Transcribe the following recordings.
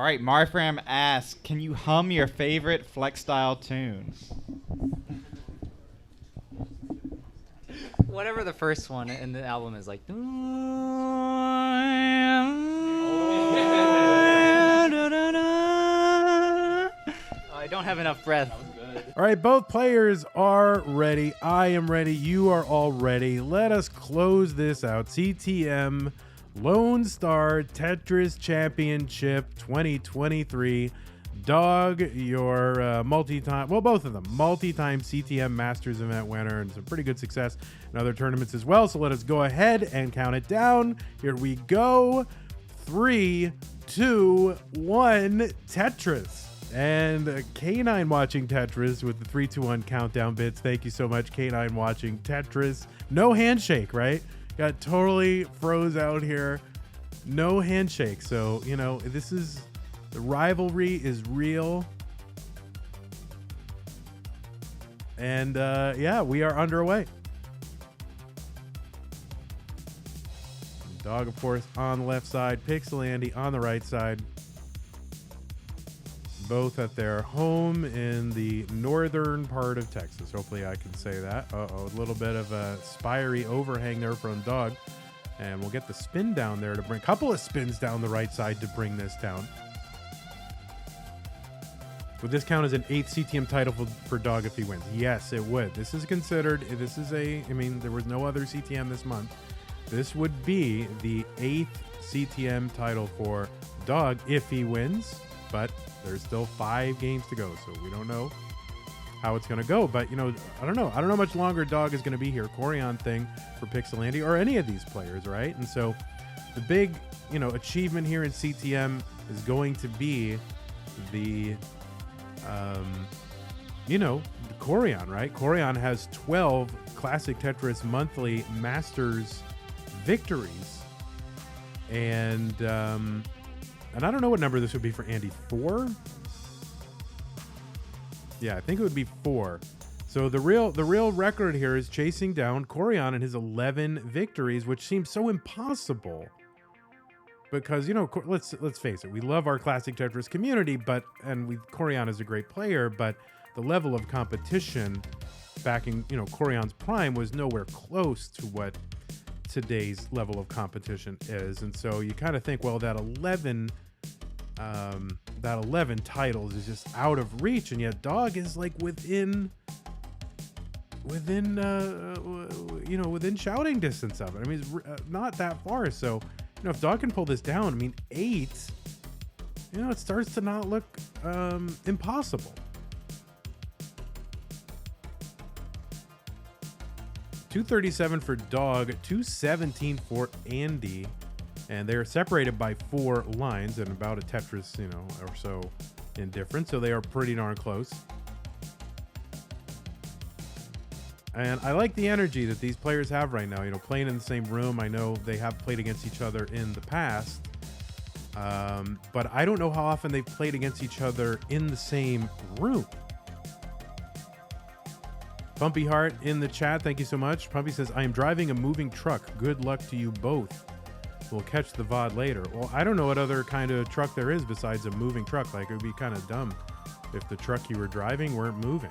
All right, Marfram asks, can you hum your favorite Flex style tune? Whatever the first one in the album is like. I don't have enough breath. All right, both players are ready. I am ready. You are all ready. Let us close this out. CTM Lone Star Tetris Championship 2023. Dog, your multi-time, well, both of them, multi-time CTM Masters event winner and some pretty good success in other tournaments as well. So let us go ahead and count it down. Here we go. 3, 2, 1, Tetris. And K9 watching Tetris with the 3, 2, 1 countdown bits. Thank you so much, K9 watching Tetris. No handshake, right? Got totally froze out here. No handshake. So, you know, this is, the rivalry is real. And yeah, we are underway. Dog, of course, on the left side. Pixel Andy on the right side. Both at their home in the northern part of Texas. Hopefully I can say that. Uh-oh, a little bit of a spiry overhang there from Dog. And we'll get the spin down there to bring, a couple of spins down the right side to bring this down. Would this count as an 8th CTM title for Dog if he wins? Yes, it would. This is considered, this is a, I mean, there was no other CTM this month. This would be the 8th CTM title for Dog if he wins, but there's still 5 games to go, so we don't know how it's going to go. But, you know, I don't know how much longer Dog is going to be here. Corian thing for Pixel Andy or any of these players, right? And so the big, you know, achievement here in CTM is going to be the, you know, Corian, right? Corian has 12 Classic Tetris Monthly Masters victories. And I don't know what number this would be for Andy. 4? Yeah, I think it would be 4. So the real record here is chasing down Corian and his 11 victories, which seems so impossible. Because, you know, let's face it, we love our Classic Tetris community, but Corian is a great player, but the level of competition back in, you know, Corian's prime was nowhere close to what today's level of competition is. And so you kind of think, well, that 11 titles is just out of reach, and yet Dog is like within you know, within shouting distance of it. I mean, it's not that far. So, you know, if Dog can pull this down, I mean, 8, you know, it starts to not look impossible. 237 for Dog, 217 for Andy, and they're separated by 4 lines and about a Tetris, you know, or so in difference. So they are pretty darn close. And I like the energy that these players have right now, you know, playing in the same room. I know they have played against each other in the past, but I don't know how often they've played against each other in the same room. Pumpy Heart in the chat, thank you so much. Pumpy says, I am driving a moving truck. Good luck to you both. We'll catch the VOD later. Well, I don't know what other kind of truck there is besides a moving truck. Like, it would be kind of dumb if the truck you were driving weren't moving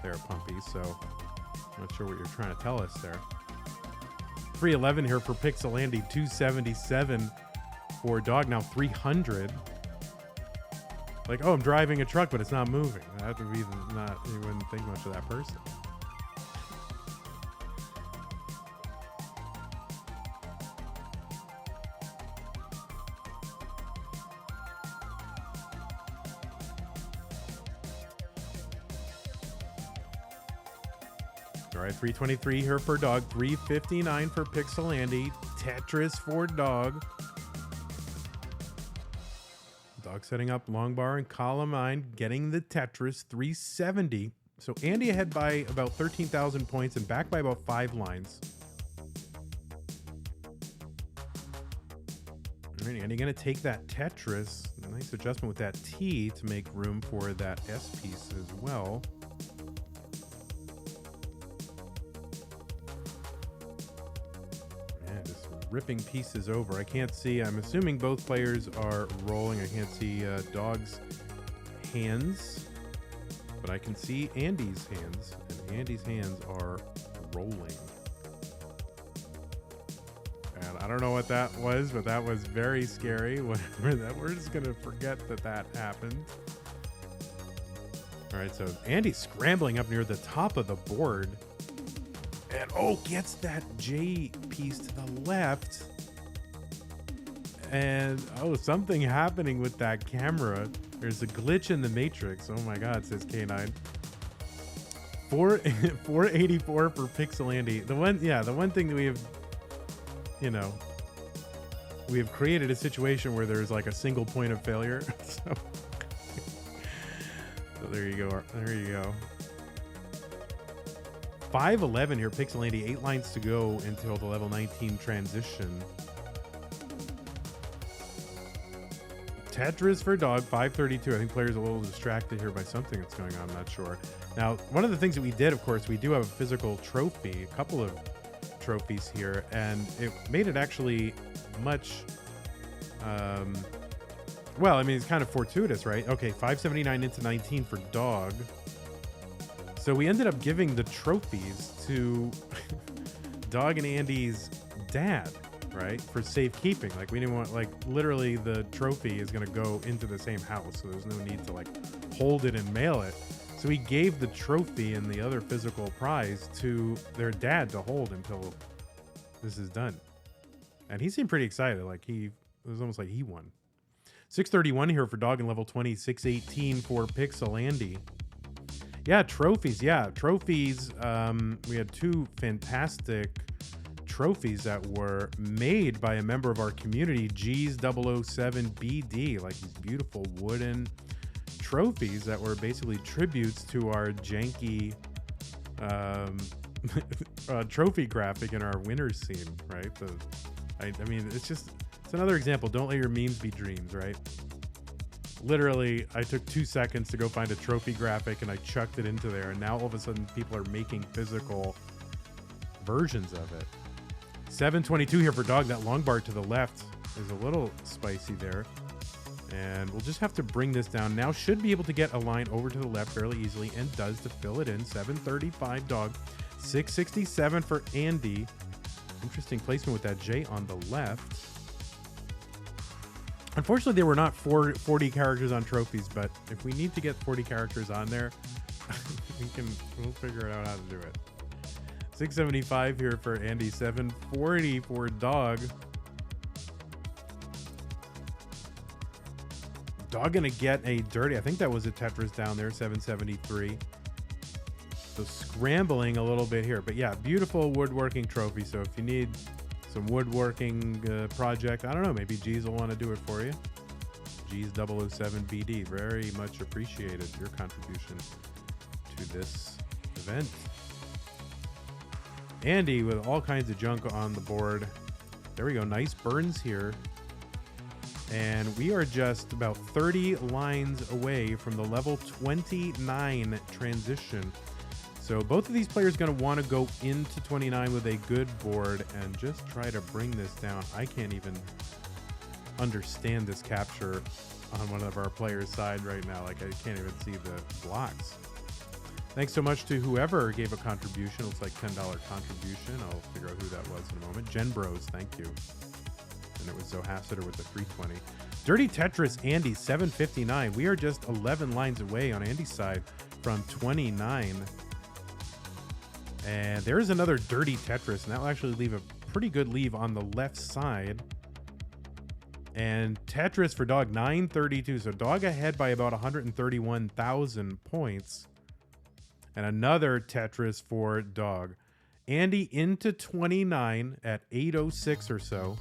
there, Pumpy. So, I'm not sure what you're trying to tell us there. 311 here for Pixel Andy. 277 for Dog. Now 300. Like, oh, I'm driving a truck, but it's not moving. That would be not, you wouldn't think much of that person. All right, 323 here for Dog, 359 for Pixel Andy, Tetris for Dog. Dog setting up long bar and column 9, getting the Tetris, 370. So Andy ahead by about 13,000 points and back by about 5 lines. All right, Andy going to take that Tetris. Nice adjustment with that T to make room for that S piece as well. ripping pieces over. I can't see. I'm assuming both players are rolling. I can't see Dog's hands, but I can see Andy's hands, and Andy's hands are rolling. And I don't know what that was, but that was very scary. Whatever that, we're just gonna forget that happened. All right, so Andy's scrambling up near the top of the board. And gets that J piece to the left. And something happening with that camera. There's a glitch in the matrix. Oh my god, says K9. 484 for Pixel Andy. The one thing that we have, we have created a situation where there's like a single point of failure. So there you go. There you go. 511 here, Pixel Andy. 8 lines to go until the level 19 transition. Tetris for Dog, 532. I think players are a little distracted here by something that's going on. I'm not sure. Now, one of the things that we did, of course, we do have a physical trophy, a couple of trophies here, and it made it actually much... well, I mean, it's kind of fortuitous, right? Okay, 579 into 19 for Dog. So we ended up giving the trophies to Dog and Andy's dad, right? For safekeeping. Like, we didn't want, like, literally the trophy is going to go into the same house. So there's no need to, like, hold it and mail it. So we gave the trophy and the other physical prize to their dad to hold until this is done. And he seemed pretty excited. Like, it was almost like he won. 631 here for Dog in level 20. 618 for Pixel Andy. Yeah, trophies. Yeah, trophies. We had 2 fantastic trophies that were made by a member of our community, G's007BD, like these beautiful wooden trophies that were basically tributes to our janky trophy graphic in our winter scene, right? I mean, it's another example. Don't let your memes be dreams, right? Literally, I took 2 seconds to go find a trophy graphic and I chucked it into there. And now all of a sudden people are making physical versions of it. 722 here for Dog. That long bar to the left is a little spicy there. And we'll just have to bring this down. Now should be able to get a line over to the left fairly easily and does to fill it in. 735 Dog. 667 for Andy. Interesting placement with that J on the left. Unfortunately, there were not 40 characters on trophies, but if we need to get 40 characters on there, we'll figure out how to do it. 675 here for Andy, 740 for Dog. Dog gonna get a dirty, I think that was a Tetris down there, 773. So scrambling a little bit here, but yeah, beautiful woodworking trophy. So if you need some woodworking project, I don't know, maybe G's will want to do it for you. G's007BD, very much appreciated your contribution to this event. Andy with all kinds of junk on the board. There we go, nice burns here. And we are just about 30 lines away from the level 29 transition. So both of these players are going to want to go into 29 with a good board and just try to bring this down. I can't even understand this capture on one of our players' side right now. Like, I can't even see the blocks. Thanks so much to whoever gave a contribution. Looks like $10 contribution. I'll figure out who that was in a moment. Jen Bros, thank you. And it was Zohassitter with the 320. Dirty Tetris, Andy, 759. We are just 11 lines away on Andy's side from 29. And there's another Dirty Tetris, and that will actually leave a pretty good leave on the left side. And Tetris for Dog, 932. So Dog ahead by about 131,000 points. And another Tetris for Dog. Andy into 29 at 806 or so.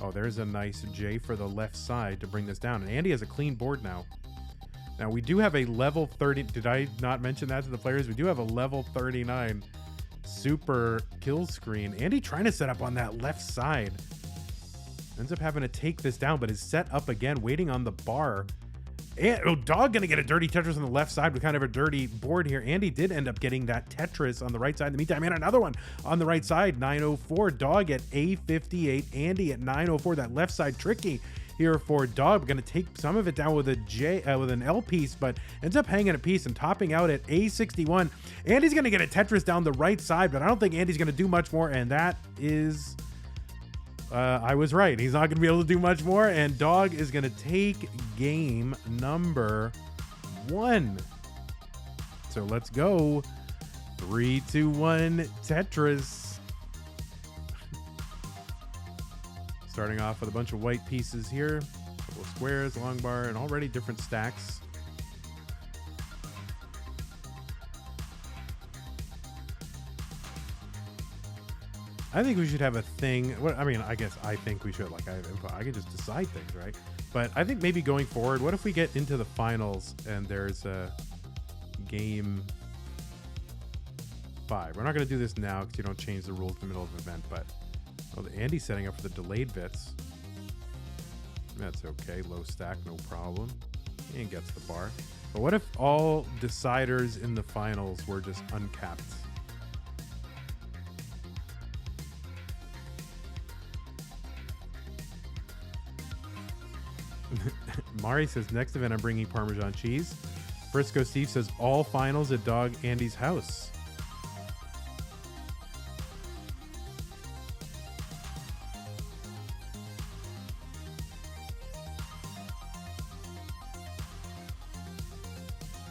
Oh, there's a nice J for the left side to bring this down. And Andy has a clean board now. Now, we do have a level 30. Did I not mention that to the players? We do have a level 39 super kill screen. Andy trying to set up on that left side. Ends up having to take this down, but is set up again, waiting on the bar. And, Dog going to get a dirty Tetris on the left side with kind of a dirty board here. Andy did end up getting that Tetris on the right side in the meantime. And another one on the right side, 904. Dog at A58. Andy at 904. That left side tricky here for Dog. We're going to take some of it down with with an L piece, but ends up hanging a piece and topping out at A61. Andy's going to get a Tetris down the right side, but I don't think Andy's going to do much more. And that is... I was right. He's not going to be able to do much more, and Dog is going to take game number 1. So let's go. 3, 2, 1, Tetris. Starting off with a bunch of white pieces here. A couple of squares, long bar, and already different stacks. I think we should have a thing. I mean, I guess I think we should. Like, I can just decide things, right? But I think maybe going forward, what if we get into the finals and there's a game 5? We're not going to do this now because you don't change the rules in the middle of an event. But Andy's setting up for the delayed bits. That's okay. Low stack, no problem. And gets the bar. But what if all deciders in the finals were just uncapped? Mari says, next event I'm bringing Parmesan cheese. Frisco Steve says, all finals at Dog Andy's house.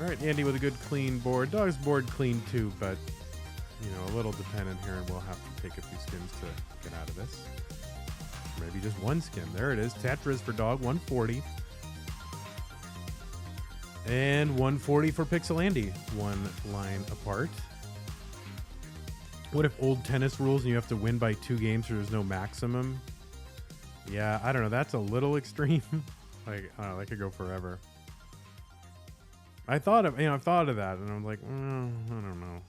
All right, Andy with a good clean board. Dog's board clean too, but, you know, a little dependent here, and we'll have to take a few skins to get out of this. Maybe just one skin. There it is. Tetris for Dog, 140. And 140 for Pixel Andy. One line apart. What if old tennis rules and you have to win by 2 games or there's no maximum? Yeah, I don't know. That's a little extreme. Like, I don't know, that could go forever. I've thought of that, and I'm like, I don't know.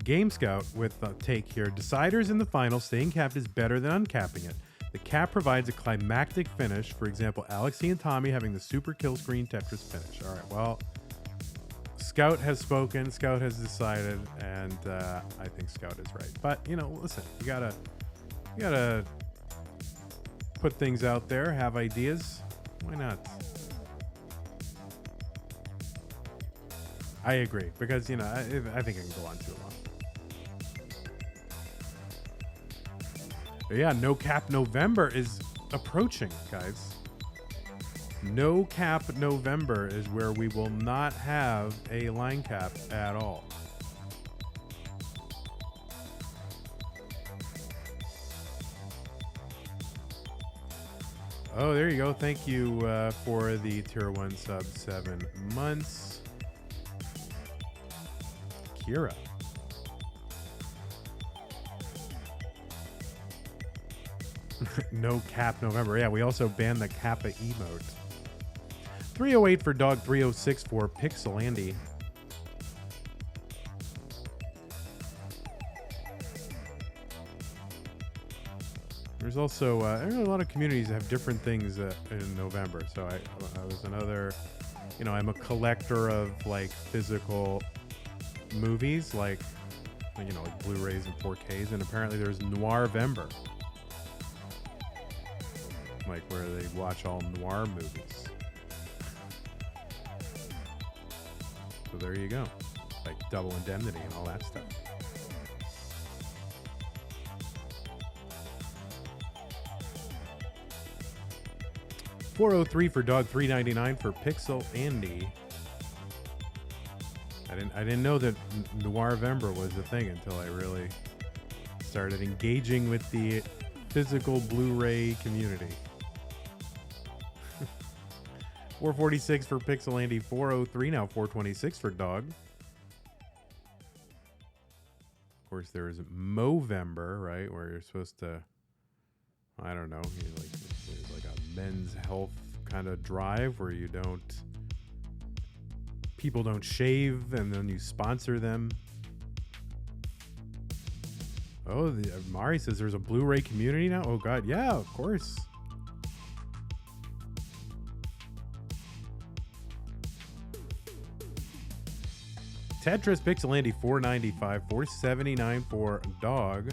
Game Scout with a take here. Deciders in the final, staying capped is better than uncapping it. The cap provides a climactic finish. For example, Alexi and Tommy having the super kill screen Tetris finish. All right, well, Scout has spoken. Scout has decided, and I think Scout is right. But, you know, listen, you gotta put things out there, have ideas. Why not? I agree, because, you know, I think I can go on too long. But yeah, No Cap November is approaching, guys. No Cap November is where we will not have a line cap at all. Oh, there you go. Thank you for the tier 1 sub 7 months. Kira. No Cap November. Yeah, we also banned the Kappa emote. 308 for Dog, 306 for Pixel Andy. There's also there's a lot of communities that have different things in November. So I was another, you know, I'm a collector of like physical movies, like, you know, like Blu-rays and 4Ks, and apparently there's Noirvember, like where they watch all noir movies. So there you go, like Double Indemnity and all that stuff. $403 for Dog, $399 for Pixel Andy. I didn't know that Noirvember was a thing until I really started engaging with the physical Blu-ray community. 446 for Pixel Andy, 403 now, 426 for Dog. Of course, there's Movember, right, where you're supposed to, I don't know, there's like a men's health kind of drive where you don't, people don't shave and then you sponsor them. Oh, Mari says there's a Blu-ray community now. Oh God, yeah, of course. Tetris Pixelandy 495, 479 for Dog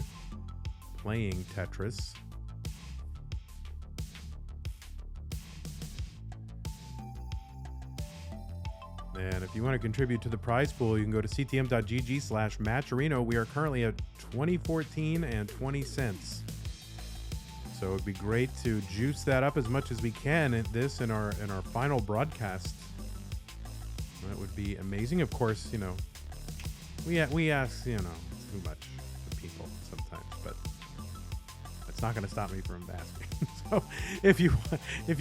playing Tetris. And if you want to contribute to the prize pool, you can go to ctm.gg/matcherino. We are currently at 2014 and 20 cents. So it'd be great to juice that up as much as we can at this in our final broadcast. That would be amazing. Of course, you know, we ask, you know, too much of people sometimes, but that's not going to stop me from asking. So if you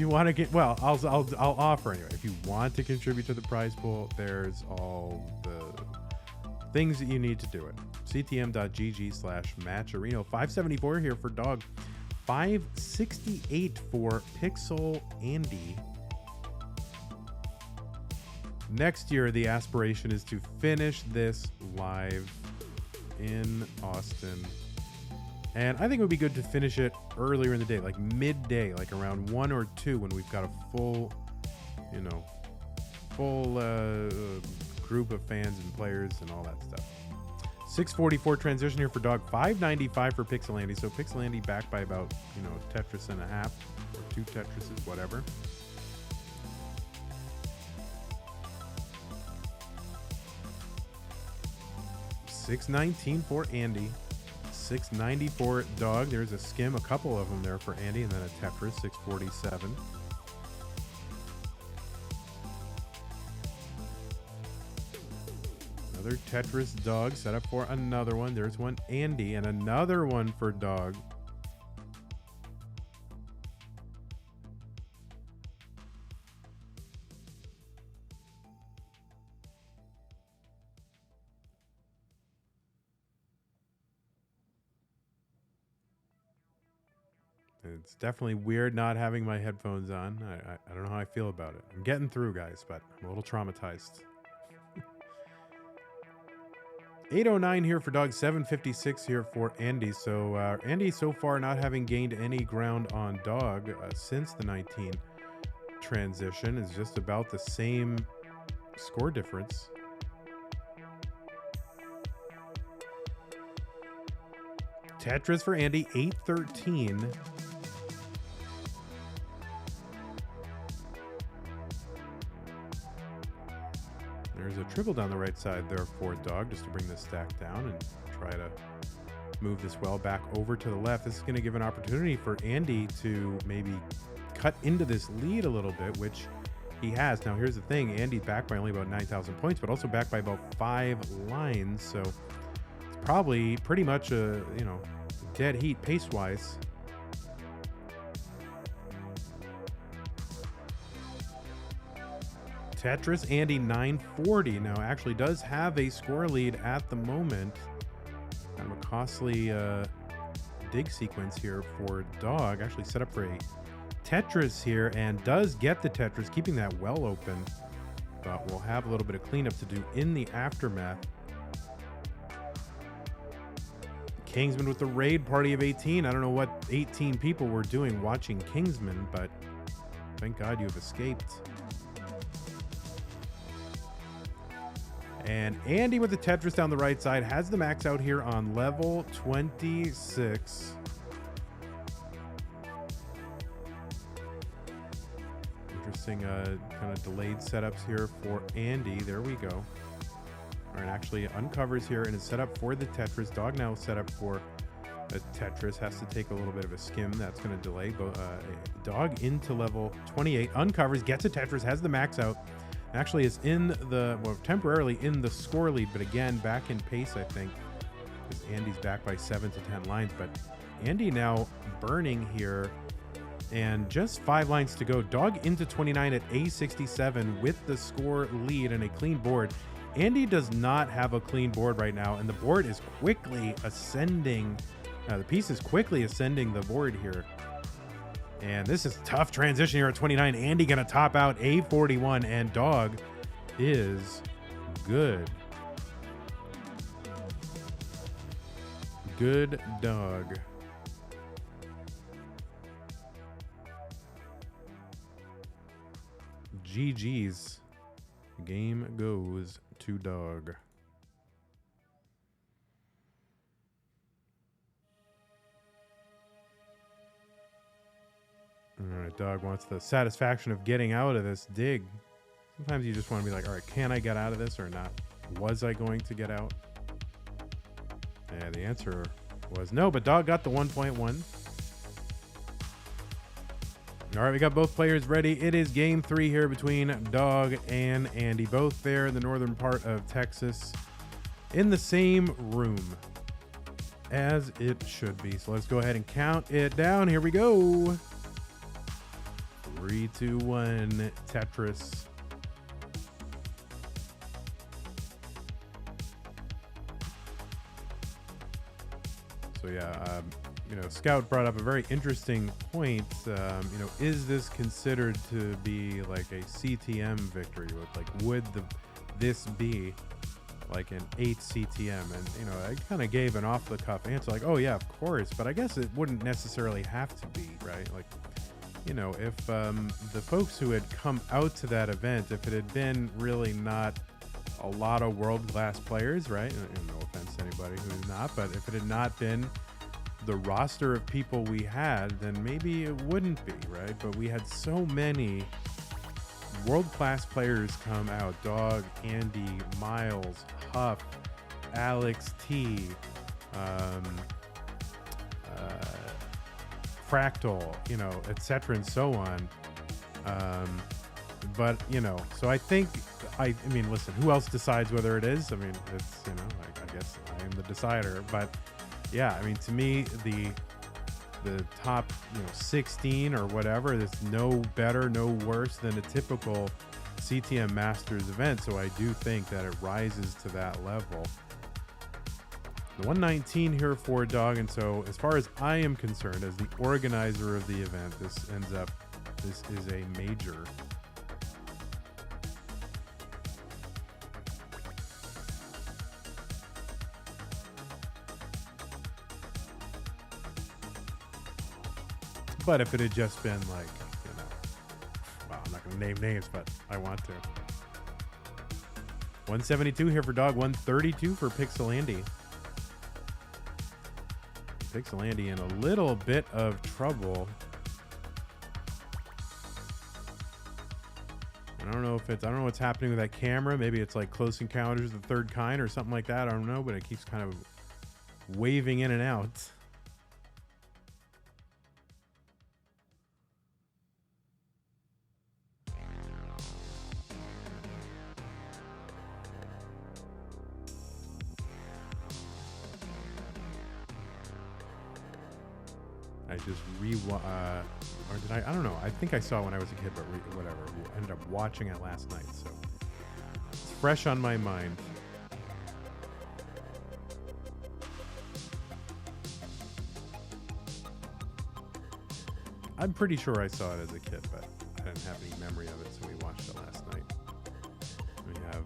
want to get, well, I'll offer anyway. If you want to contribute to the prize pool, there's all the things that you need to do it. ctm.gg/matcherino. 574 here for Dog. 568 for Pixel Andy. Next year, the aspiration is to finish this live in Austin. And I think it would be good to finish it earlier in the day, like midday, like around 1 or 2 when we've got a full, you know, group of fans and players and all that stuff. 644 transition here for Dog. 595 for Pixel Andy. So Pixel Andy back by about, you know, Tetris and a half or 2 Tetrises, whatever. $619 for Andy. $690 for Dog. There's a skim, a couple of them there for Andy, and then a Tetris. $647. Another Tetris Dog set up for another one. There's one Andy and another one for Dog. It's definitely weird not having my headphones on. I don't know how I feel about it. I'm getting through, guys, but I'm a little traumatized. 809 here for Dog. 756 here for Andy. So Andy so far not having gained any ground on Dog since the 19 transition is just about the same score difference. Tetris for Andy, 813. There's a triple down the right side there for Dog, just to bring this stack down and try to move this well back over to the left. This is going to give an opportunity for Andy to maybe cut into this lead a little bit, which he has. Now, here's the thing. Andy's back by only about 9,000 points, but also back by about 5 lines. So it's probably pretty much a, you know, dead heat pace-wise. Tetris Andy 940 now actually does have a score lead at the moment. Kind of a costly dig sequence here for Dog. Actually set up for a Tetris here and does get the Tetris, keeping that well open. But we'll have a little bit of cleanup to do in the aftermath. Kingsman with the raid party of 18. I don't know what 18 people were doing watching Kingsman, but thank God you have escaped. And Andy with the Tetris down the right side has the max out here on level 26. Interesting kind of delayed setups here for Andy. There we go. All right, actually uncovers here and is set up for the Tetris. Dog now set up for a Tetris. Has to take a little bit of a skim. That's going to delay. Dog into level 28. Uncovers, gets a Tetris, has the max out. Actually is in the, well, temporarily in the score lead, but again, back in pace, I think, because Andy's back by 7 to 10 lines. But Andy now burning here, and just 5 lines to go. Dog into 29 at A67 with the score lead and a clean board. Andy does not have a clean board right now, and the board is quickly ascending. The piece is quickly ascending the board here. And this is a tough transition here at 29. Andy going to top out A41, and Dog is good. Good dog. GG's. Game goes to dog. All right, dog wants the satisfaction of getting out of this dig. Sometimes you just want to be like, all right, can I get out of this or not? Was I going to get out? Yeah, the answer was no, but dog got the 1.1. All right, we got both players ready. It is game 3 here between Dog and Andy, both there in the northern part of Texas, in the same room, as it should be. So let's go ahead and count it down. Here we go. 3, 2, 1, Tetris. So yeah, Scout brought up a very interesting point. Is this considered to be like a CTM victory? Would this be like an 8 CTM? And I kind of gave an off-the-cuff answer, like, oh yeah, of course. But I guess it wouldn't necessarily have to be, right? Like, if the folks who had come out to that event, if it had been really not a lot of world-class players, right? And no offense to anybody who's not, but if it had not been the roster of people we had, then maybe it wouldn't be, right? But we had so many world-class players come out. Dog, Andy, Miles, Huff, Alex T, Fractal, etc. and so on. But so I think, I mean, listen, who else decides whether it is? I mean, it's, I guess I am the decider. But yeah, I mean, to me, the top, 16 or whatever, that's no better, no worse than a typical CTM Masters event. So I do think that it rises to that level. The 119 here for Dog, and so as far as I am concerned, as the organizer of the event, this is a major. But if it had just been like, well, I'm not going to name names, but I want to. 172 here for Dog, 132 for Pixel Andy. Pixel Andy in a little bit of trouble. I don't know what's happening with that camera. Maybe it's like Close Encounters of the Third Kind or something like that. I don't know, but it keeps kind of waving in and out. I just or did I don't know. I think I saw it when I was a kid, but whatever. We ended up watching it last night, so it's fresh on my mind. I'm pretty sure I saw it as a kid, but I didn't have any memory of it, so we watched it last night. We have,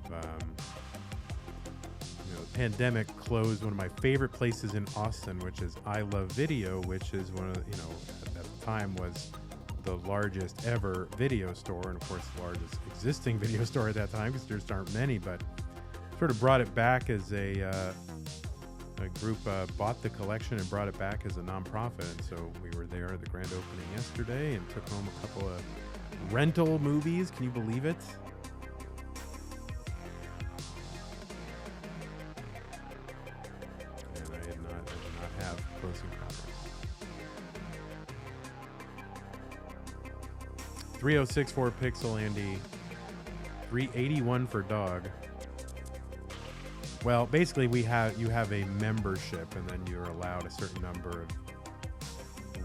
the pandemic closed one of my favorite places in Austin, which is I Love Video, which is one of, at the time was the largest ever video store, and of course the largest existing video store at that time, because there just aren't many, but sort of brought it back as a group bought the collection and brought it back as a nonprofit, and so we were there at the grand opening yesterday and took home a couple of rental movies. Can you believe it? And I did not have Close Encounters. 306 for Pixel Andy, 381 for Dog. Well, basically, you have a membership, and then you're allowed a certain number of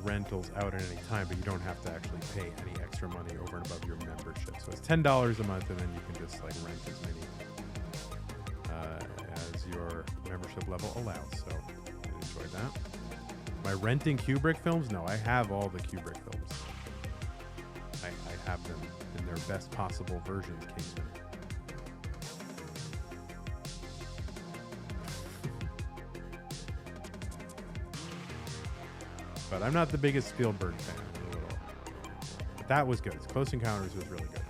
rentals out at any time, but you don't have to actually pay any extra money over and above your membership. So it's $10 a month, and then you can just like rent as many as your membership level allows. So I enjoyed that. Am I renting Kubrick films? No, I have all the Kubrick films. I have them in their best possible versions, Kingsman. But I'm not the biggest Spielberg fan. A little. But that was good. Close Encounters was really good.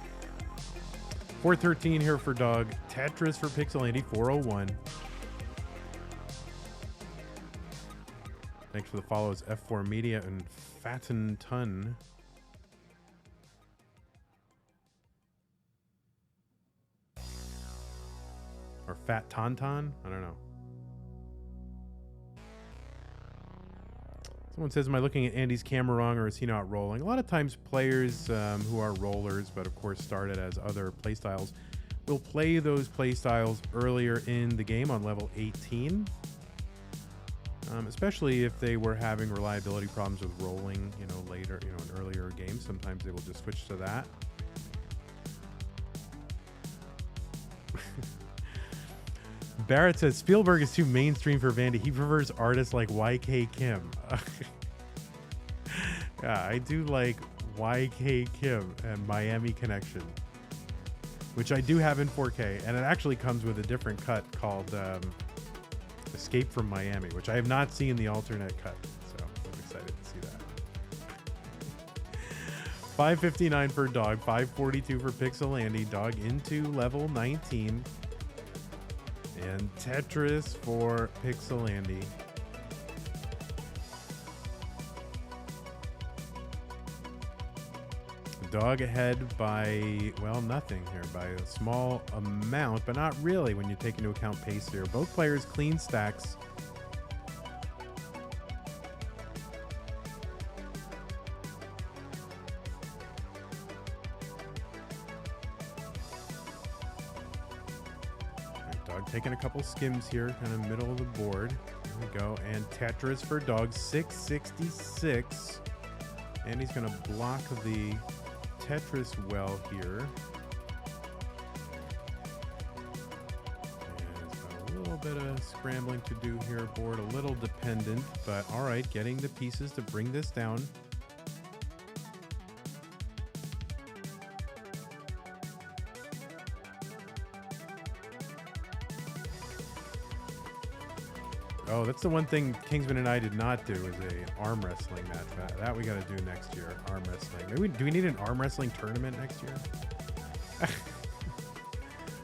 413 here for Doug. Tetris for Pixel Andy, 401. Thanks for the follows, F4 Media and Fatten Ton. Or Fat Tauntaun? I don't know. Someone says, am I looking at Andy's camera wrong or is he not rolling? A lot of times players who are rollers, but of course started as other playstyles, will play those playstyles earlier in the game on level 18. Especially if they were having reliability problems with rolling, later, in earlier games. Sometimes they will just switch to that. Barrett says Spielberg is too mainstream for Vandy. He prefers artists like YK Kim. Yeah, I do like YK Kim and Miami Connection, which I do have in 4K, and it actually comes with a different cut called Escape from Miami, which I have not seen the alternate cut, so I'm excited to see that. 559 for Dog, 542 for Pixel Andy. Dog into level 19. And Tetris for Pixel Andy. Dog ahead by, well, nothing here, by a small amount, but not really when you take into account pace here. Both players clean stacks. Taking a couple skims here, kind of middle of the board. There we go. And Tetris for Dog, 666. And he's going to block the Tetris well here. And he's got a little bit of scrambling to do here. Board a little dependent, but all right, getting the pieces to bring this down. Oh, that's the one thing Kingsman and I did not do, is a arm wrestling match. That we got to do next year, arm wrestling. Maybe do we need an arm wrestling tournament next year?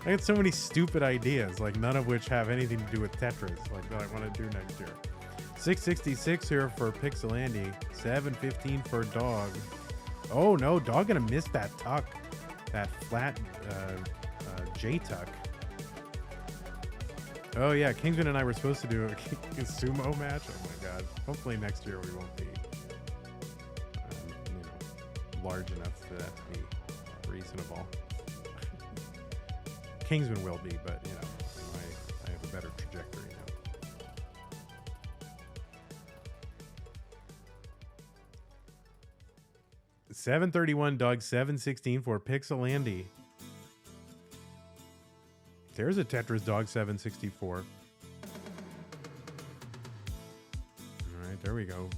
I got so many stupid ideas, like none of which have anything to do with Tetris, like that I want to do next year. 666 here for Pixel Andy, 715 for Dog. Oh no, Dog gonna miss that tuck, that flat J tuck. Oh yeah, Kingsman and I were supposed to do a sumo match. Oh my god! Hopefully next year we won't be, large enough for that to be reasonable. Kingsman will be, but I have a better trajectory now. 731 Dog, 716 for Pixel Andy. There's a Tetris Dog, 764. All right, there we go.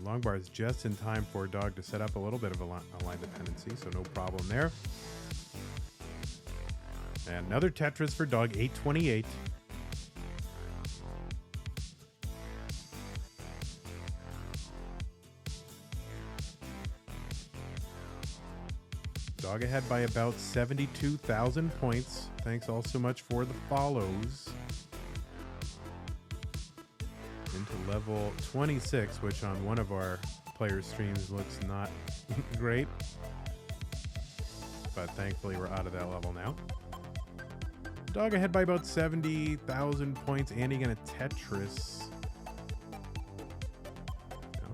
Long bar is just in time for Dog to set up a little bit of a line dependency, so no problem there. And another Tetris for Dog, 828. Dog ahead by about 72,000 points. Thanks all so much for the follows. Into level 26, which on one of our player streams looks not great. But thankfully we're out of that level now. Dog ahead by about 70,000 points. Andy gonna Tetris.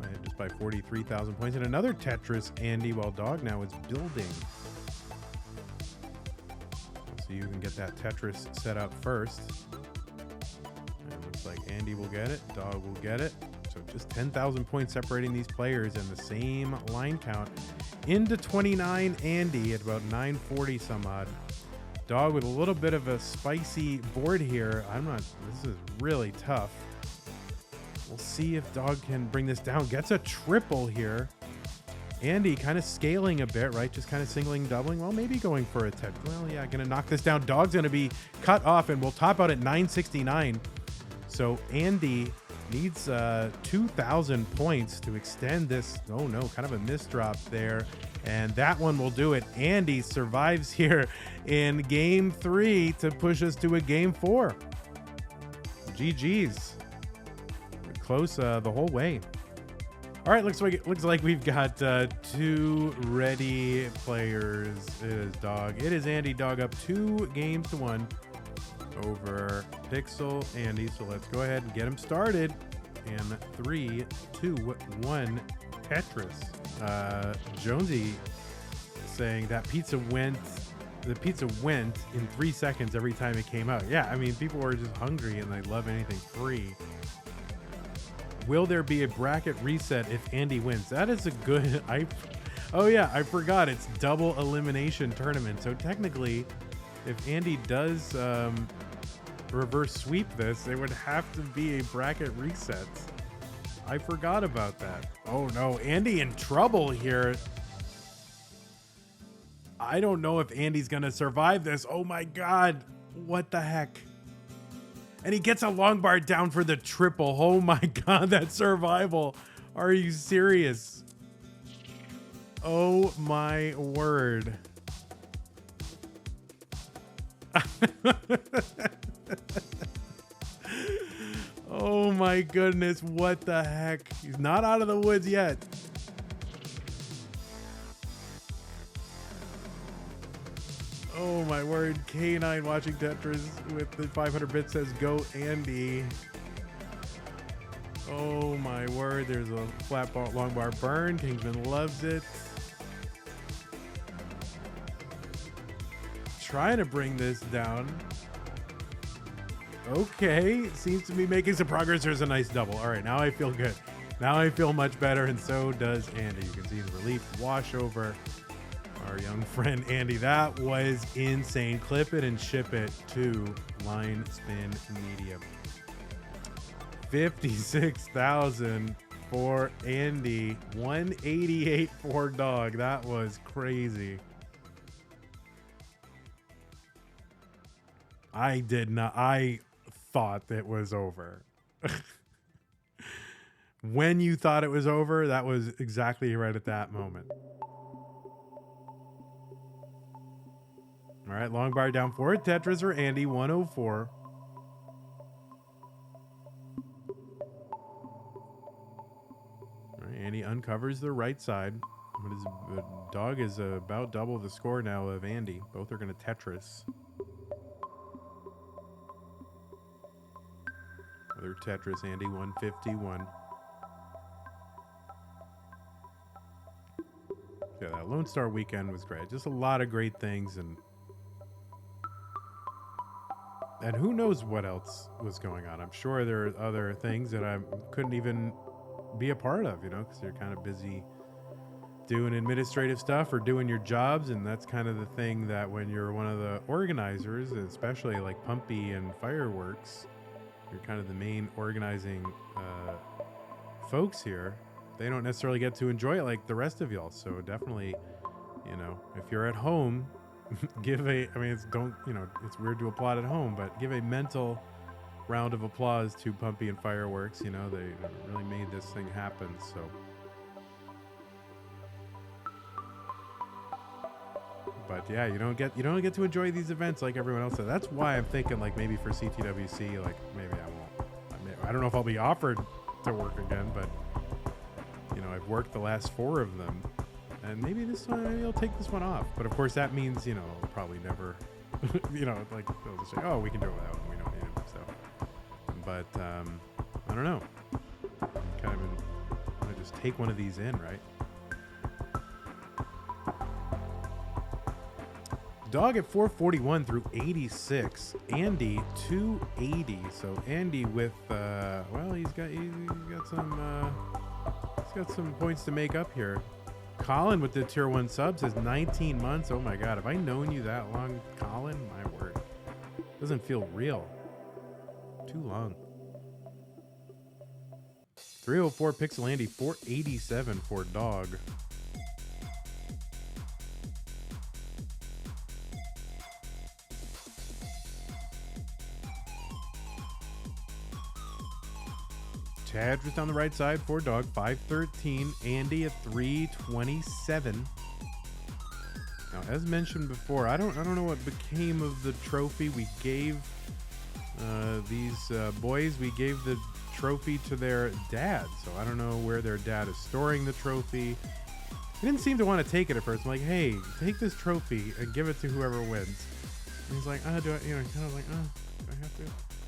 Ahead just by 43,000 points. And another Tetris Andy, while Dog now is building. So you can get that Tetris set up first. And it looks like Andy will get it. Dog will get it. So just 10,000 points separating these players and the same line count. Into 29, Andy at about 940 some odd. Dog with a little bit of a spicy board here. This is really tough. We'll see if Dog can bring this down. Gets a triple here. Andy kind of scaling a bit, right? Just kind of singling, doubling. Well, maybe going for a Tetris. Well, yeah, going to knock this down. Dog's going to be cut off, and we'll top out at 969. So Andy Needs 2,000 points to extend this. Oh no, kind of a misdrop there. And that one will do it. Andy survives here in game 3 to push us to a game 4. GG's. We're close the whole way. All right, looks like we've got 2 ready players. It is Dog. It is Andy. Dog up 2 games to 1 over Pixel Andy. So let's go ahead and get him started. In 3, 2, 1, Tetris. Jonesy saying that the pizza went in 3 seconds every time it came out. Yeah, I mean, people are just hungry and they love anything free. Will there be a bracket reset if Andy wins? That is a good... Oh yeah, I forgot. It's double elimination tournament. So technically, if Andy does reverse sweep this, it would have to be a bracket reset. I forgot about that. Oh no, Andy in trouble here. I don't know if Andy's gonna survive this. Oh my God, what the heck? And he gets a long bar down for the triple. Oh my God, that survival. Are you serious? Oh my word. Oh my goodness, what the heck? He's not out of the woods yet. Oh my word, K9 watching Tetris with the 500 bits says go Andy. Oh my word, there's a flat bar, long bar burn. Kingsman loves it. Trying to bring this down. Okay, seems to be making some progress. There's a nice double. All right, now I feel good. Now I feel much better, and so does Andy. You can see the relief wash over our young friend Andy. That was insane. Clip it and ship it to Line Spin Media. 56,000 for Andy. 188 for Dog. That was crazy. I thought it was over. When you thought it was over, that was exactly right at that moment. All right, long bar down for it. Tetris or Andy, 104. All right, Andy uncovers the right side. Dog is about double the score now of Andy. Both are going to Tetris. Another Tetris, Andy, 151. Yeah, that Lone Star weekend was great. Just a lot of great things, and who knows what else was going on. I'm sure there are other things that I couldn't even be a part of, you know, because you're kind of busy doing administrative stuff or doing your jobs, and that's kind of the thing that when you're one of the organizers, especially like Pumpy and Fireworks, you're kind of the main organizing folks here. They don't necessarily get to enjoy it like the rest of y'all. So definitely, you know, if you're at home, it's weird to applaud at home, but give a mental round of applause to Pumpy and Fireworks. You know, they really made this thing happen. So, but yeah, you don't get to enjoy these events like everyone else does. That's why I'm thinking like maybe for CTWC, like maybe I won't. I don't know if I'll be offered to work again, but you know, I've worked the last 4 of them, and maybe I'll take this one off. But of course, that means, you know, I'll probably never, you know, like they'll just say, oh, we can do it without him. We don't need him. So, but I don't know. Kind of, I just take one of these in, right? Dog at 441 through 86. Andy 280. So Andy with well, he's got some points to make up here. Colin with the tier 1 sub says 19 months. Oh my God, have I known you that long, Colin? My word, doesn't feel real. Too long. 304 Pixel Andy, 487 for Dog. Tetris on the right side for Dog, 513. Andy at 327. Now, as mentioned before, I don't know what became of the trophy we gave these boys. We gave the trophy to their dad, so I don't know where their dad is storing the trophy. He didn't seem to want to take it at first. I'm like, hey, take this trophy and give it to whoever wins. And he's like, do I, kind of like, do I have to?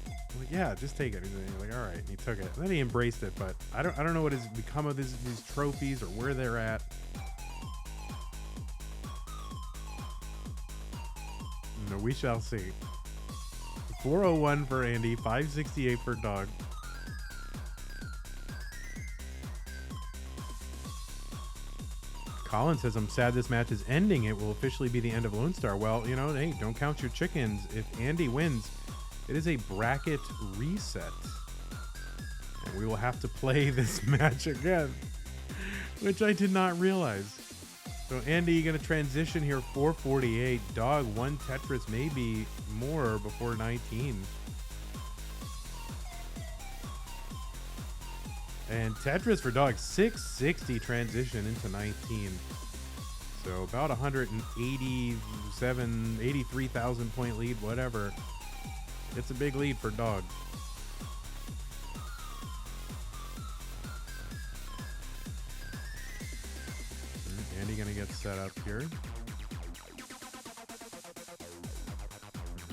I'm like, yeah, just take it. He's like, all right. And he took it. And then he embraced it, but I don't know what has become of these trophies or where they're at. No, we shall see. 401 for Andy, 568 for Dog. Colin says, I'm sad this match is ending. It will officially be the end of Lone Star. Well, hey, don't count your chickens. If Andy wins, it is a bracket reset. And we will have to play this match again, which I did not realize. So Andy going to transition here, 448. Dog, 1 Tetris, maybe more before 19. And Tetris for Dog, 660 transition into 19. So about 187, 83,000 point lead, whatever. It's a big lead for Dog. Andy gonna get set up here.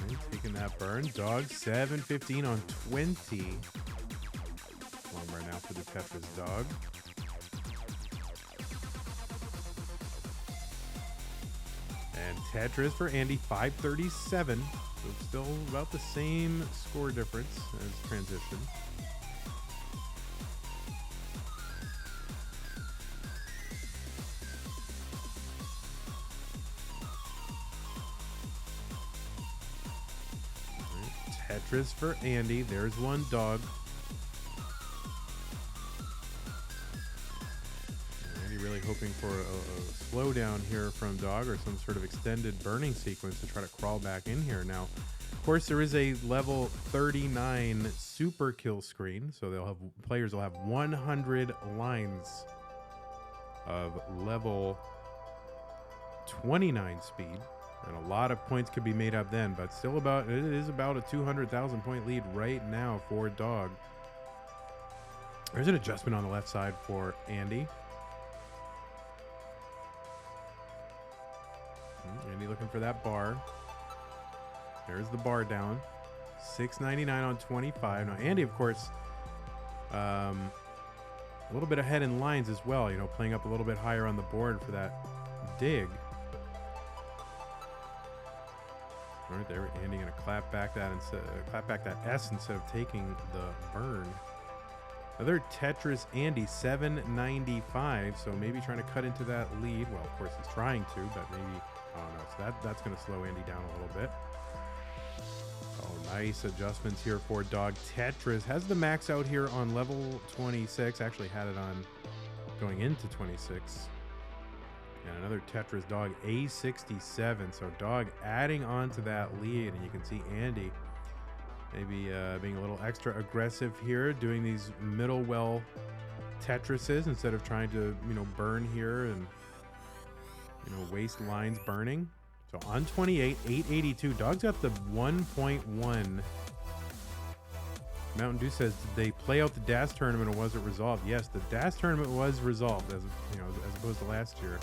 Right, taking that burn. Dog, 715 on 20. One right now for the Tetris Dog. And Tetris for Andy, 537. So still about the same score difference as transition. Right, Tetris for Andy. There's one Dog. Really hoping for a slowdown here from Dog or some sort of extended burning sequence to try to crawl back in here. Now, of course, there is a level 39 super kill screen, so players will have 100 lines of level 29 speed, and a lot of points could be made up then. But still, it is about a 200,000 point lead right now for Dog. There's an adjustment on the left side for Andy. Andy looking for that bar. There's the bar down. 699 on 25. Now, Andy, of course, a little bit ahead in lines as well, playing up a little bit higher on the board for that dig. All right, there, Andy going to clap back that S instead of taking the burn. Another Tetris Andy, 795, so maybe trying to cut into that lead. Well, of course, he's trying to, but maybe... Oh, no, so that's going to slow Andy down a little bit. Oh, nice adjustments here for Dog. Tetris has the max out here on level 26. Actually had it on going into 26. And another Tetris Dog, A67. So Dog adding on to that lead. And you can see Andy maybe being a little extra aggressive here, doing these middle well Tetrises instead of trying to, burn here and... waste lines burning. So on 28, 882. Dog's got the 1.1. Mountain Dew says, did they play out the DAS tournament or was it resolved? Yes, the DAS tournament was resolved as opposed to last year.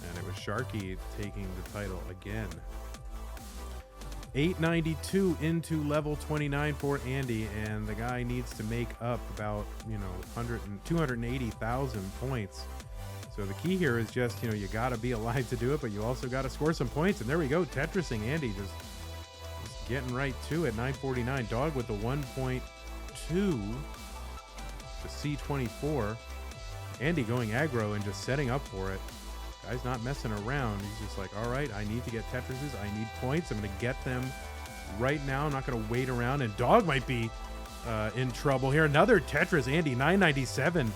And it was Sharky taking the title again. 892 into level 29 for Andy, and the guy needs to make up about 280,000 points. So the key here is just, you got to be alive to do it, but you also got to score some points. And there we go, Tetrising Andy, just getting right to it. 949. Dog with the 1.2 to C24. Andy going aggro and just setting up for it. Guy's not messing around. He's just like, all right, I need to get Tetrises. I need points. I'm going to get them right now. I'm not going to wait around. And Dog might be in trouble here. Another Tetris Andy, 997.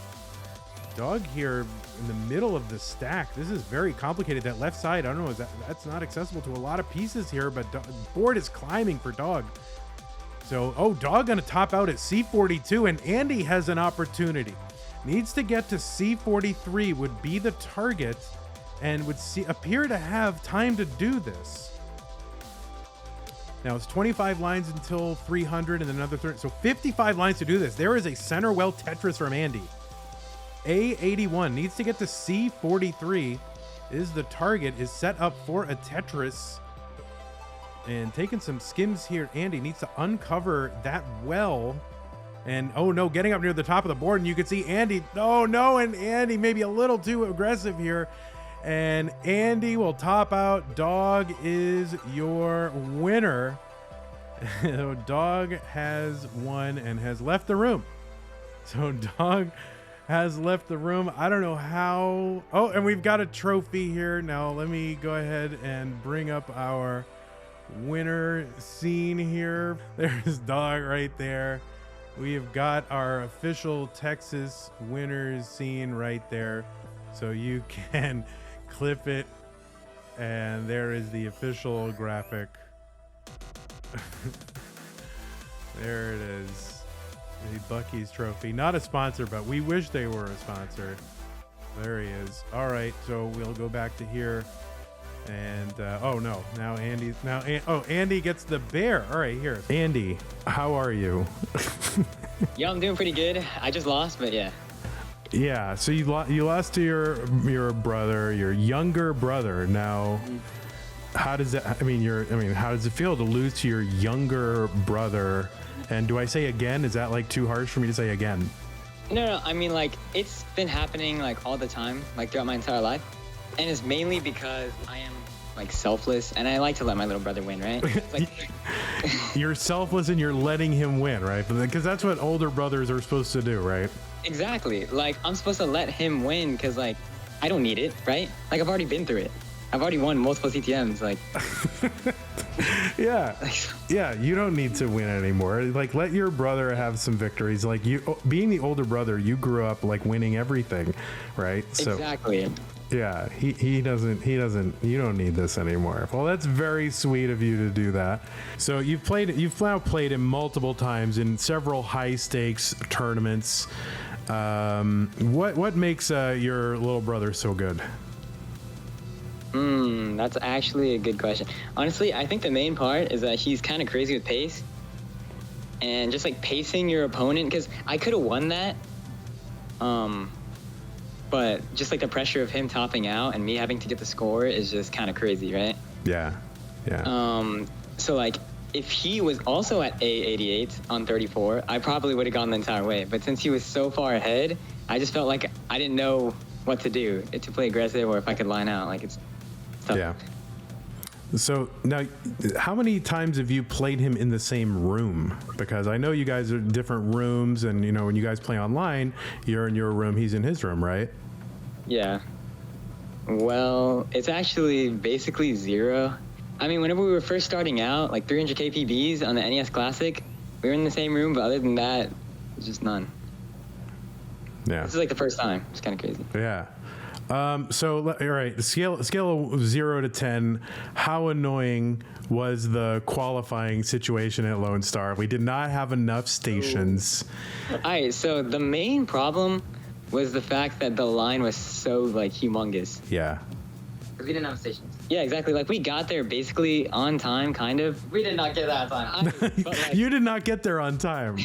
Dog here in the middle of the stack. This is very complicated. That left side, I don't know, that's not accessible to a lot of pieces here, but board is climbing for Dog. So, Dog gonna top out at C42, and Andy has an opportunity. Needs to get to C43, would be the target, and would appear to have time to do this. Now it's 25 lines until 300 and another 30, so 55 lines to do this. There is a center well Tetris from Andy. A81 needs to get to C43, is the target, is set up for a Tetris. And taking some skims here, Andy needs to uncover that well. And oh no, getting up near the top of the board, and you can see Andy, and Andy maybe a little too aggressive here. And Andy will top out. Dog is your winner. Dog has won and has left the room. So Dog has left the room. I don't know how. Oh, and we've got a trophy here. Now let me go ahead and bring up our winner scene here. There's Dog right there. We have got our official Texas winners scene right there. So you can clip it, and there is the official graphic. There it is. The Buc-ee's trophy. Not a sponsor, but we wish they were a sponsor. There he is. All right, so we'll go back to here. And now Andy gets the bear. All right, here. Andy, how are you? Yeah, I'm doing pretty good. I just lost, but yeah. Yeah, so you lost to your brother, your younger brother. Now, how does that? How does it feel to lose to your younger brother? And do I say again? Is that like too harsh for me to say again? No, I mean, like, it's been happening like all the time, like throughout my entire life, and it's mainly because I am like selfless, and I like to let my little brother win, right? It's like, you're selfless and you're letting him win, right? Because that's what older brothers are supposed to do, right? exactly. Like, I'm supposed to let him win because, like, I don't need it, right? Like, I've already been through it. I've already won multiple CTMs, like. Yeah, you don't need to win anymore. Like, let your brother have some victories. Like, you being the older brother, you grew up like winning everything, right? So, exactly. yeah, he doesn't, you don't need this anymore. Well, that's very sweet of you to do that. So you've now played him multiple times in several high stakes tournaments. What makes your little brother so good? That's actually a good question. Honestly, I think the main part is that he's kind of crazy with pace. And just like pacing your opponent, because I could have won that. But just like the pressure of him topping out and me having to get the score is just kind of crazy, right? Yeah. So like if he was also at A88 on 34, I probably would have gone the entire way. But since he was so far ahead, I just felt like I didn't know what to do, to play aggressive or if I could line out. Like, it's tough. Yeah. So now, how many times have you played him in the same room? Because I know you guys are in different rooms, and you know when you guys play online, you're in your room, he's in his room, right? Yeah. Well, it's actually basically zero. I mean, whenever we were first starting out, like 300 KPBs on the NES Classic, we were in the same room, but other than that, just none. Yeah. This is like the first time. It's kind of crazy. Yeah. So, all right, scale of 0 to 10, how annoying was the qualifying situation at Lone Star? We did not have enough stations. All right, so the main problem was the fact that the line was so, like, humongous. Yeah. Because we didn't have stations. Yeah, exactly. Like, we got there basically on time, kind of. We did not get that on time. You did not get there on time.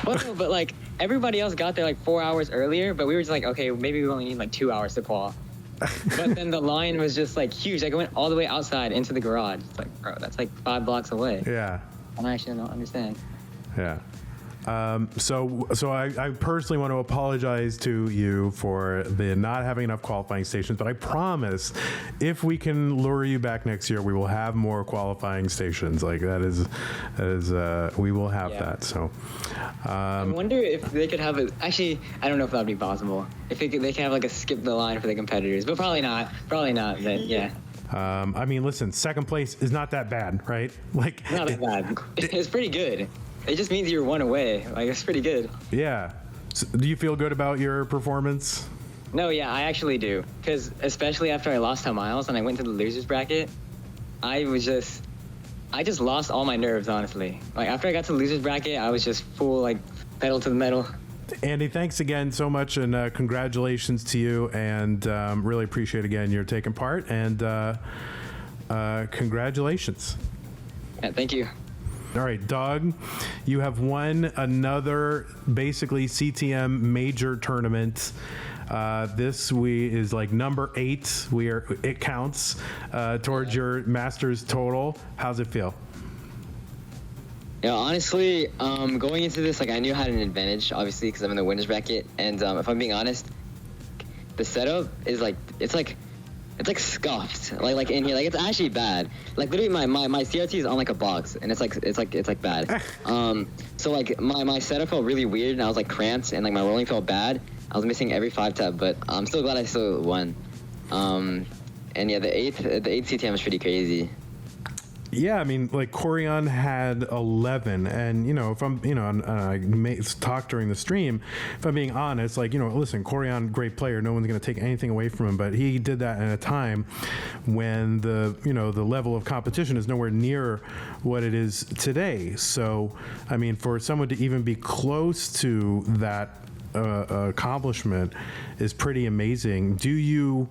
Well, no, but, like, everybody else got there, like, 4 hours earlier, but we were just like, okay, maybe we only need, like, 2 hours to qual. But then the line was just, like, huge. Like, it went all the way outside into the garage. It's like, bro, that's, like, 5 blocks away. Yeah. And I actually don't understand. Yeah. So I personally want to apologize to you for the not having enough qualifying stations, but I promise if we can lure you back next year, we will have more qualifying stations. Like that is we will have that. So I wonder if they could have a, actually, I don't know if that would be possible. If they could have like a skip the line for the competitors, but probably not, but yeah. I mean, listen, second place is not that bad, right? Like Not that bad. It's pretty good. It just means you're one away. Like, it's pretty good. Yeah. So, do you feel good about your performance? No, yeah, I actually do. Because especially after I lost to Miles and I went to the losers bracket, I was just I just lost all my nerves, honestly. Like after I got to the losers bracket, I was just full like pedal to the metal. Andy, thanks again so much, and congratulations to you, and really appreciate again your taking part, and congratulations. Yeah, thank you. All right, Doug, you have won another basically CTM major tournament. This is like number 8. It counts towards your Masters total. How's it feel? Yeah, honestly, going into this, like I knew I had an advantage, obviously, because I'm in the winners bracket. And if I'm being honest, the setup is like it's like scuffed, like in here, like it's actually bad. Like literally, my CRT is on like a box, and it's like bad. So like my setup felt really weird, and I was like cramped, and like my rolling felt bad. I was missing every 5 tap, but I'm still glad I still won. And yeah, the eighth CTM is pretty crazy. Yeah, I mean, like Corian had 11, and if I'm, I talked during the stream. If I'm being honest, like listen, Corian, great player. No one's going to take anything away from him, but he did that in a time when the level of competition is nowhere near what it is today. So, I mean, for someone to even be close to that accomplishment is pretty amazing. Do you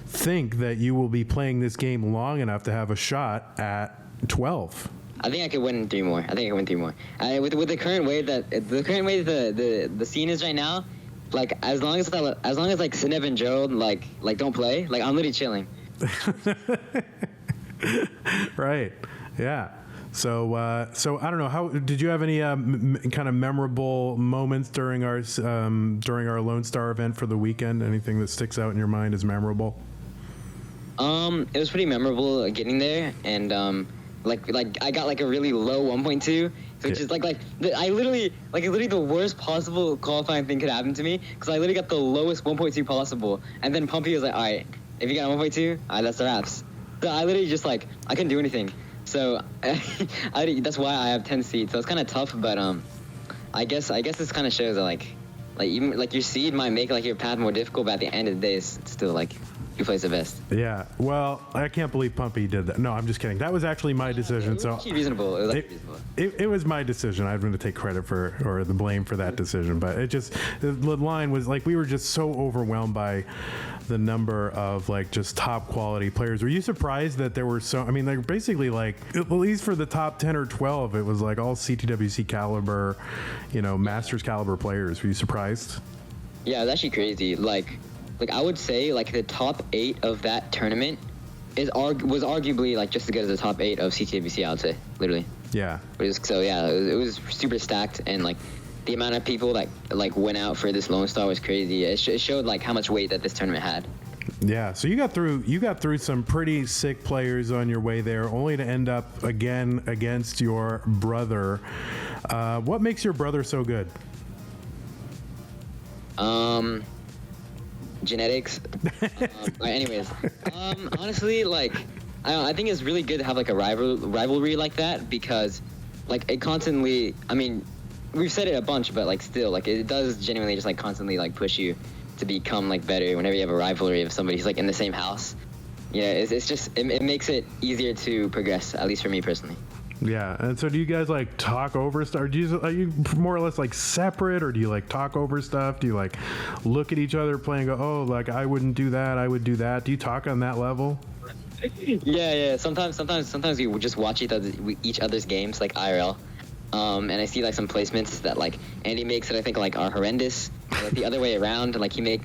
think that you will be playing this game long enough to have a shot at 12? I think I could win 3 more. With the current way the scene is right now, like as long as like Sinev and Gerald like don't play, like I'm literally chilling. Right. Yeah. So I don't know. How did you have any kind of memorable moments during our Lone Star event for the weekend? Anything that sticks out in your mind as memorable? It was pretty memorable getting there, and like I got like a really low 1.2, which is like literally the worst possible qualifying thing could happen to me, because I literally got the lowest 1.2 possible, and then Pumpy was like, all right, if you got a 1.2, all right, that's the wraps. So I literally just I couldn't do anything. So that's why I have 10 seeds. So it's kind of tough, but I guess this kind of shows that like even like your seed might make like your path more difficult, but at the end of the day, it's still like who plays the best. Yeah. Well, I can't believe Pumpy did that. No, I'm just kidding. That was actually my decision. So reasonable. It was reasonable. It was my decision. I'm going to take credit for or the blame for that decision. But the line was like we were just so overwhelmed by the number of like just top quality players. Were you surprised that there were so? I mean, like basically like at least for the top 10 or 12, it was like all CTWC caliber, Masters caliber players. Were you surprised? Yeah, it's actually crazy. Like I would say like the top 8 of that tournament was arguably like just as good as the top 8 of CTWC, I would say, literally. Yeah. It was super stacked, and like the amount of people that like went out for this Lone Star was crazy. It showed like how much weight that this tournament had. Yeah, so you got through some pretty sick players on your way there, only to end up again against your brother. What makes your brother so good? Genetics. Anyways, honestly, like I think it's really good to have like a rivalry like that, because like it constantly, I mean, we've said it a bunch, but like still, like it does genuinely just like constantly like push you to become like better whenever you have a rivalry of somebody who's like in the same house. Yeah, it's just it makes it easier to progress, at least for me personally. Yeah, and so do you guys like talk over stuff? Are you more or less like separate, or do you like talk over stuff? Do you like look at each other playing and go, oh, like I wouldn't do that, I would do that? Do you talk on that level? Yeah. Sometimes we just watch each other's games like IRL. And I see like some placements that like Andy makes that I think like are horrendous. Or, like, the other way around, like I make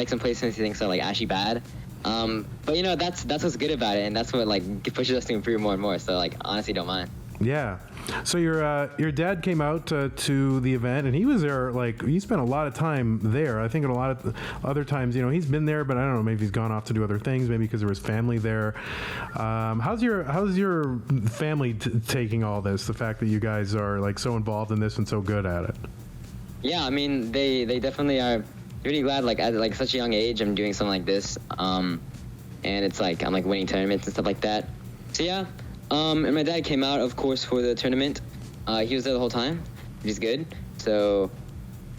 some placements he thinks are like actually bad. But that's what's good about it, and that's what like pushes us to improve more and more. So like honestly, don't mind. Yeah. So your dad came out to the event, and he was there. Like he spent a lot of time there. I think in a lot of other times, he's been there, but I don't know. Maybe he's gone off to do other things. Maybe because there was family there. How's your family taking all this? The fact that you guys are like so involved in this and so good at it. Yeah, I mean they definitely are. Really glad like at like such a young age I'm doing something like this. And it's like I'm like winning tournaments and stuff like that. So yeah. And my dad came out, of course, for the tournament. He was there the whole time, which is good. So,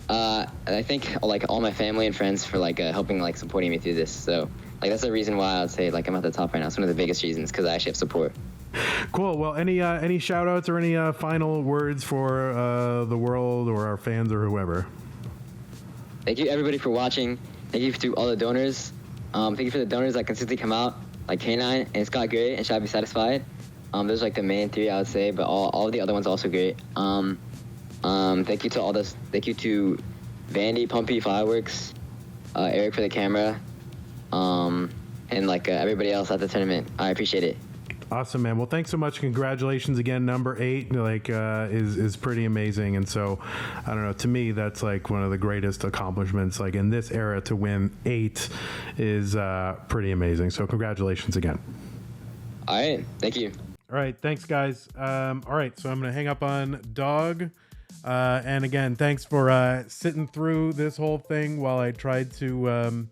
I think like all my family and friends for like helping like supporting me through this. So, like that's the reason why I'd say like I'm at the top right now. It's one of the biggest reasons, because I actually have support. Cool. Well, any shout outs or any final words for the world or our fans or whoever? Thank you everybody for watching. Thank you to all the donors. Thank you for the donors that consistently come out, like K9 and Scott Gray and Shall I Be Satisfied. Those are like the main three I would say, but all of the other ones are also great. Thank you to all this. Thank you to Vandy, Pumpy, Fireworks, Eric for the camera, and like everybody else at the tournament. I appreciate it. Awesome, man. Well, thanks so much. Congratulations again. Number 8, like, is pretty amazing. And so, I don't know. To me, that's like one of the greatest accomplishments. Like in this era, to win 8 is pretty amazing. So, congratulations again. All right. Thank you. All right. Thanks, guys. All right. So I'm gonna hang up on Dog. And again, thanks for sitting through this whole thing while I tried to.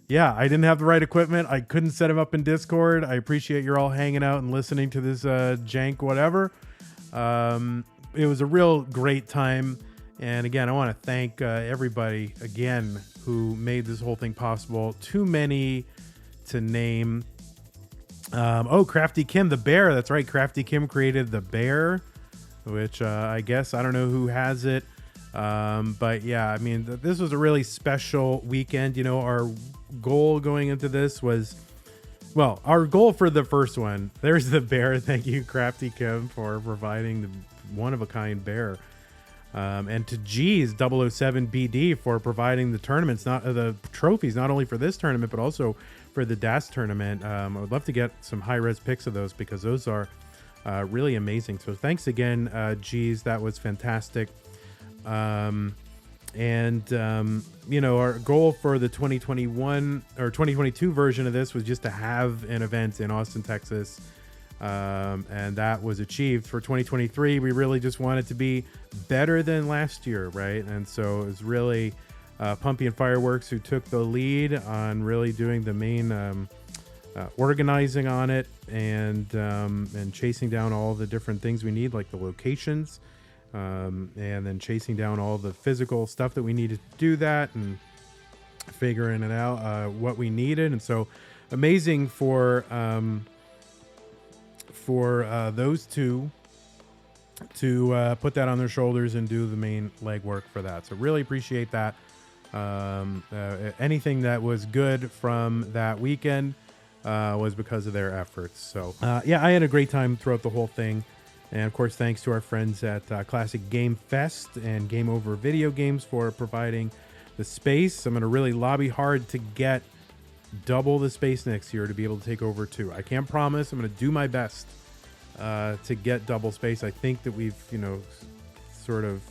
Yeah, I didn't have the right equipment. I couldn't set him up in Discord. I appreciate you're all hanging out and listening to this jank whatever. It was a real great time. And again, I want to thank everybody again who made this whole thing possible. Too many to name. Crafty Kim, the bear. That's right. Crafty Kim created the bear, which I guess I don't know who has it. But yeah, I mean, this was a really special weekend. You know, our goal going into this was, well, our goal for the first one, there's the bear. Thank you, Crafty Kim, for providing the one-of-a-kind bear. And to G's 007 BD for providing the tournaments, not the trophies, not only for this tournament, but also for the DAS tournament. I would love to get some high-res pics of those because those are really amazing. So thanks again, G's. That was fantastic. You know, our goal for the 2021 or 2022 version of this was just to have an event in Austin, Texas. And that was achieved. For 2023, we really just wanted to be better than last year, right? And so it was really Pumpy and Fireworks who took the lead on really doing the main organizing on it and chasing down all the different things we need, like the locations. And then chasing down all the physical stuff that we needed to do that and figuring it out, what we needed. And so amazing for those two to put that on their shoulders and do the main legwork for that. So really appreciate that. Anything that was good from that weekend was because of their efforts. So yeah, I had a great time throughout the whole thing. And of course, thanks to our friends at Classic Game Fest and Game Over Video Games for providing the space. I'm going to really lobby hard to get double the space next year to be able to take over 2. I can't promise. I'm going to do my best to get double space. I think that we've, you know, sort of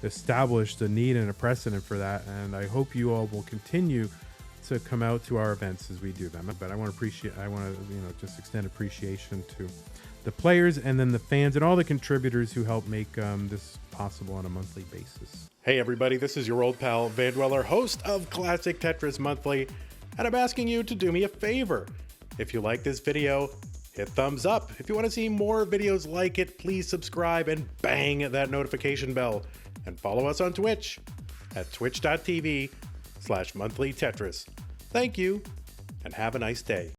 established a need and a precedent for that. And I hope you all will continue to come out to our events as we do them. But I want to you know, just extend appreciation to the players and then the fans and all the contributors who help make this possible on a monthly basis. Hey everybody, this is your old pal Vandweller, host of Classic Tetris Monthly, and I'm asking you to do me a favor. If you like this video, hit thumbs up. If you want to see more videos like it, please subscribe and bang that notification bell. And follow us on Twitch at twitch.tv/monthlytetris. Thank you, and have a nice day.